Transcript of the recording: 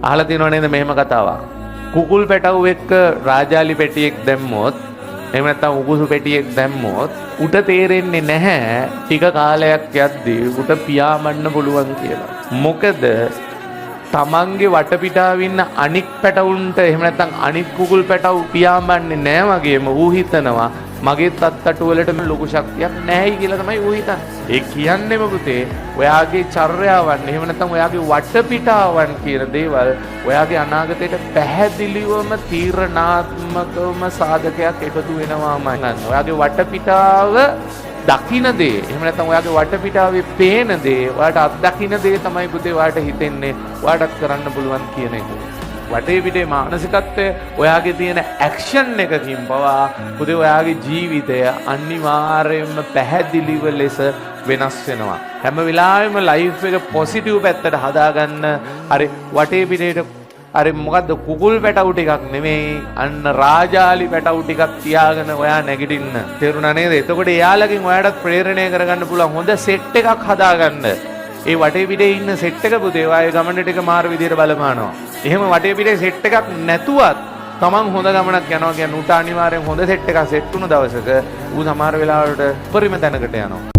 අහලා තියෙනව නේද මෙහෙම කතාවක්. කුකුල් පැටවු එක්ක රාජාලි පැටියෙක් දැම්මොත් එහෙම නැත්නම් උගුසු පැටියෙක් දැම්මොත් උට තේරෙන්නේ නැහැ ටික කාලයක් යද්දී උට පියාඹන්න පුළුවන් කියලා. මොකද තමන්ගේ වටපිටාවේ ඉන්න අනික් පැටවුන්ට එහෙම නැත්නම් අනික් කුකුල් පැටවු පියාඹන්නේ නැහැ වගේම ඌ හිතනවා මගේ තත්තටු වලට ලොකු ශක්තියක් නැහැයි කියලා තමයි ඌ හිතන්නේ. ඒ කියන්නේම පුතේ ඔයාගේ චර්යාවන් එහෙම නැත්නම් ඔයාගේ වටපිටාවන් කියන දේවල් ඔයාගේ අනාගතයට පැහැදිලිවම තීරණාත්මකවම සාධකයක් එකතු වෙනවාමයි. ඔයාගේ වටපිටාව දකින්න දේ එහෙම නැත්නම් ඔයාගේ වටපිටාවේ පේන දේ ඔයාට අත්දකින්න දේ තමයි පුතේ ඔයාට හිතෙන්නේ ඔයාටත් කරන්න පුළුවන් කියන එක. වටේ පිටේ මානසිකත්වය ඔයාගේ තියෙන ඇක්ෂන් එකකින් පවා පුතේ ඔයාගේ ජීවිතය අනිවාර්යයෙන්ම පැහැදිලිව ලෙස වෙනස් වෙනවා. හැම වෙලාවෙම ලයිෆ් එක පොසිටිව් පැත්තට හදාගන්න. හරි වටේ පිටේට අර මොකද්ද කුකුල් පැටවු ටිකක් නෙමෙයි අන්න රාජාලි පැටවු ටිකක් තියාගෙන ඔයා නැගිටින්න. තේරුණා නේද? එතකොට එයාලගෙන් ඔයාටත් ප්‍රේරණය කරගන්න පුළුවන් හොඳ සෙට් එකක් හදාගන්න. ඒ වටේ පිටේ ඉන්න සෙට් එක පුතේ ඔයාගේ ගමන ටික මාර විදියට බලපානවා. එහෙම වටේ පිටේ සෙට් එකක් නැතුවත් තමන් හොඳ ගමනක් යනවා කියන්නේ උට අනිවාර්යෙන් හොඳ සෙට් එකක් සෙට් වුණ දවසක ඌ සමහර වෙලාවට උපරිම තැනකට යනවා.